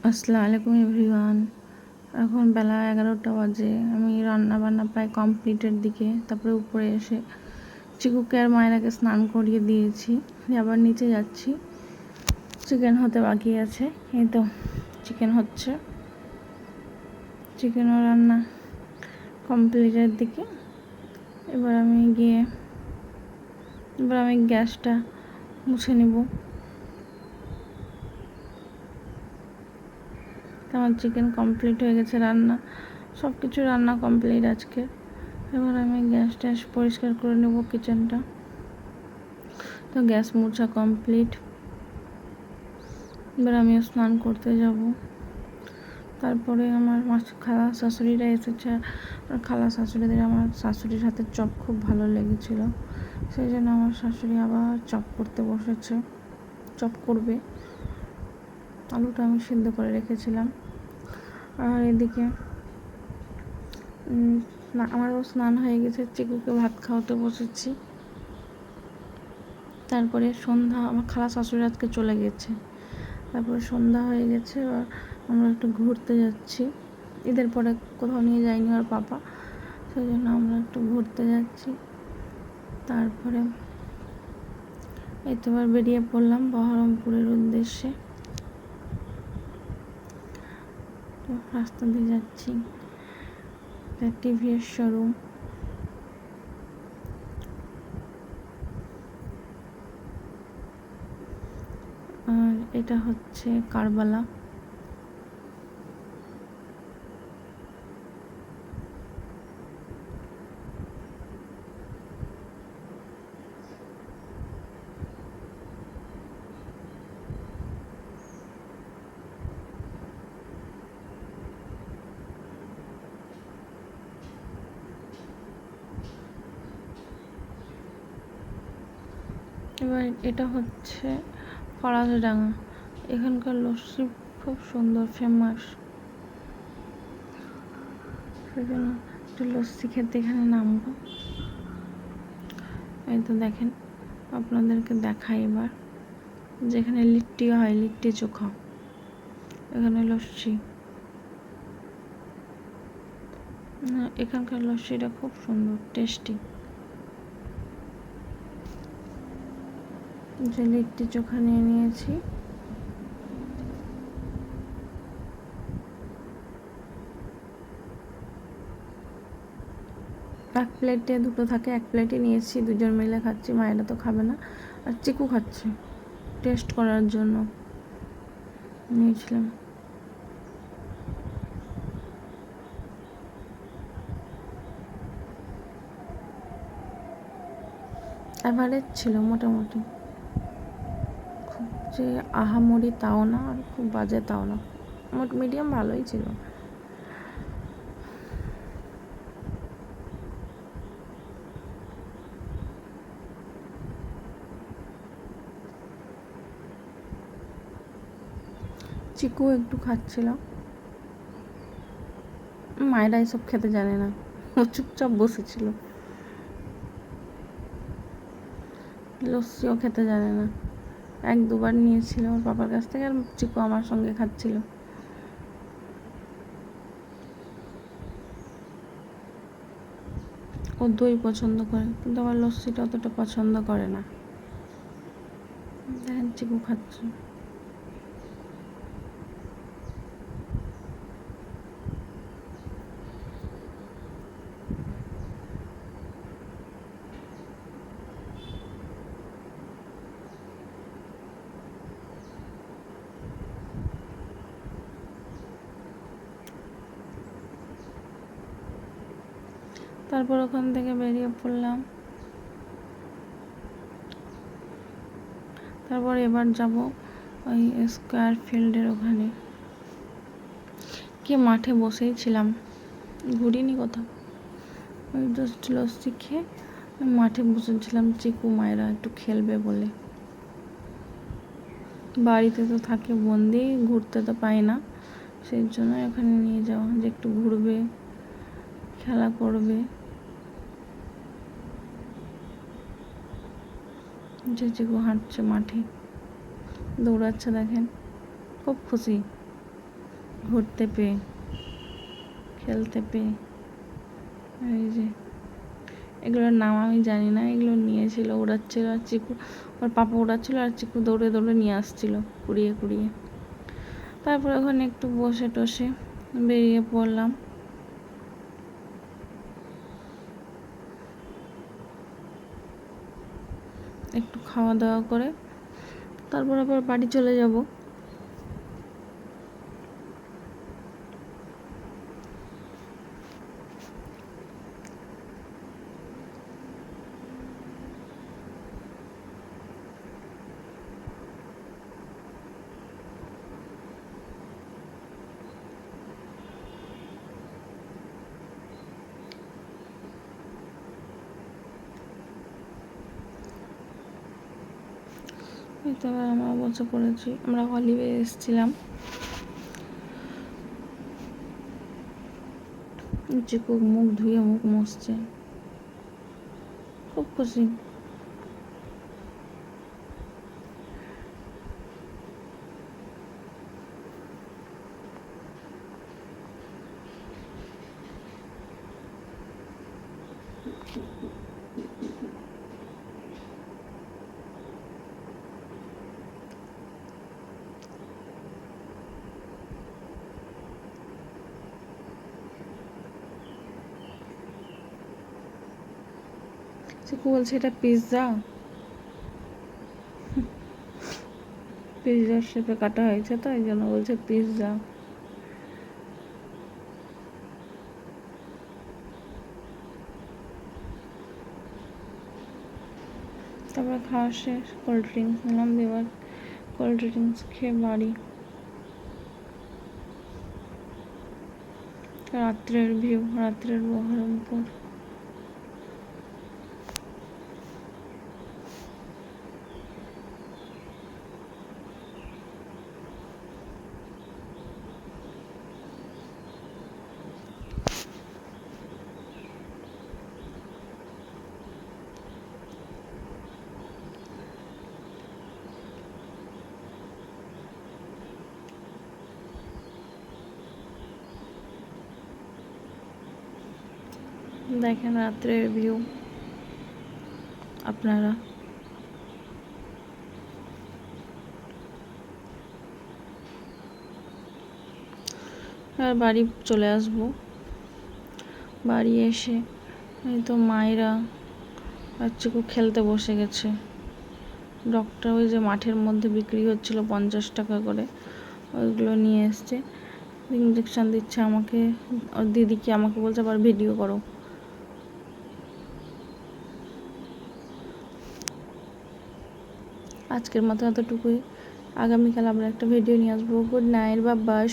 আসসালামু আলাইকুম এভরিওয়ান। এখন বেলা 11টা বাজে। আমি রান্না বান্না প্রায় কমপ্লিটের দিকে। তারপরে উপরে এসে চিকুকে আর মায়েরাকে স্নান করিয়ে দিয়েছি। আবার নিচে যাচ্ছি, চিকেন হতে বাকি আছে। এই তো চিকেন হচ্ছে, চিকেনও রান্না কমপ্লিটের দিকে। এবার আমি গ্যাসটা মুছে নেব। আমার চিকেন কমপ্লিট হয়ে গেছে, রান্না সব কিছু রান্না কমপ্লিট আজকে। এবার আমি গ্যাস পরিষ্কার করে নেব কিচেনটা। তো গ্যাস মোছা কমপ্লিট। এবার আমিও স্নান করতে যাব। তারপরে আমার খালা শাশুড়িরা এসেছে। আর খালা শাশুড়িদের আমার শাশুড়ির হাতের চপ খুব ভালো লেগেছিল, সেই জন্য আমার শাশুড়ি আবার চপ করতে বসেছে। চপ করবে। আলুটা আমি সিদ্ধ করে রেখেছিলাম। আর এদিকে আমারও স্নান হয়ে গেছে, চিকুকে ভাত খাওয়াতে বসেছি। তারপরে সন্ধ্যা, আমার খালা শাশুড়ি আজকে চলে গেছে। তারপরে সন্ধ্যা হয়ে গেছে। আর আমরা একটু ঘুরতে যাচ্ছি। ঈদের পরে কোথাও নিয়ে যায়নি আর পাপা, সেই জন্য আমরা একটু ঘুরতে যাচ্ছি। তারপরে এই তো এবার বেরিয়ে পড়লাম বহরমপুরের উদ্দেশ্যে। তো রাস্তা দিয়ে যাচ্ছি, টিভিএস শোরুম। আর এটা হচ্ছে কারবালা। এবার এটা হচ্ছে ফরাসডাঙ্গা। এখানকার লস্যি খুব সুন্দর, ফেমাস। সেই জন্য একটু লস্যি খেতে এখানে নামবো। এই তো দেখেন, আপনাদেরকে দেখাই এবার, যেখানে লিট্টি হয়, লিট্টি চোখা, এখানে লস্যি। এখানকার লস্যিটা খুব সুন্দর, টেস্টি। যে লিট্টি চোখা নিয়ে নিয়েছি। এক প্লেটে দুটো থাকে, এক প্লেটে নিয়েছি, দুজন মিলে খাচ্ছি। মায়েরা তো খাবে না, আর চিকু খাচ্ছে, টেস্ট করার জন্য নিয়েছিলাম। অ্যাভারেজ ছিল মোটামুটি, খুব যে আহামরি তাও না, আর খুব বাজে তাও না, মিডিয়াম ভালোই ছিল। চিকু একটু খাচ্ছিল, মায়েরা এসব খেতে জানে না, ও চুপচাপ বসেছিল। লস্যিও খেতে জানে না, এক দুবার নিয়েছিল ওর পাপার কাছ থেকে, আর চিকু আমার সঙ্গে খাচ্ছিল। ও দই পছন্দ করে, কিন্তু আমার লস্যিটা অতটা পছন্দ করে না। দেখেন চিকু খাচ্ছে। তারপর ওখান থেকে বেরিয়ে পড়লাম। তারপর এবার যাব ওই স্কয়ার ফিল্ডের ওখানে। কি মাঠে বসেই ছিলাম, ঘুরিনি কোথাও। ওই জাস্ট লস্যি খেয়ে মাঠে বসেছিলাম, চিকু মায়েরা একটু খেলবে বলে। বাড়িতে তো থাকে বন্দি, ঘুরতে তো পাই না, সেই জন্য এখানে নিয়ে যাওয়া, যে একটু ঘুরবে, খেলা করবে। যে চিকু হাঁটছে মাঠে, দৌড়াচ্ছে, দেখেন খুব খুশি। ঘুরতে পেয়ে, খেলতে পেয়ে। এই যে এগুলোর নাম আমি জানি না, এগুলো নিয়েছিল, উড়াচ্ছিল, আর চিকু ওর পাপা উড়াচ্ছিল আর চিকু দৌড়ে দৌড়ে নিয়ে আসছিল কুড়িয়ে কুড়িয়ে। তারপর ওখানে একটু বসে টসে বেরিয়ে পড়লাম। একটু খাওয়া দাওয়া করে তারপর আবার বাড়ি চলে যাব। এই তো আমরা বসে পড়েছি, আমরা হলিডে এসেছিলাম। চিকু মুখ ধুয়ে মুখ মুছছে, খুব খুশি। চিকু বলছে এটা পিৎজা, পিৎজার শেপে কাটা হয়েছে তো এই জন্য বলছে পিৎজা। তারপরে খাওয়া শেষ, কোল্ড ড্রিঙ্কস নিলাম, দেবার কোল্ড ড্রিঙ্কস খেয়ে বাড়ি। রাত্রের ভিউ, রাত্রের বহরমপুর। দেখেন রাত্রের ভিউ আপনারা। আর বাড়ি চলে আসব। বাড়ি এসে এই তো মায়েরা আর চিকু খেলতে বসে গেছে। ডক্টর ওই যে মাঠের মধ্যে বিক্রি হচ্ছিল 50 টাকা করে, ওইগুলো নিয়ে এসছে, ইঞ্জেকশান দিচ্ছে আমাকে, ওর দিদিকে। আমাকে বলছে আবার ভিডিও করো। আজকের মতো এতটুকুই, আগামীকাল আবার একটা ভিডিও নিয়ে আসবো। Good night, bye bye.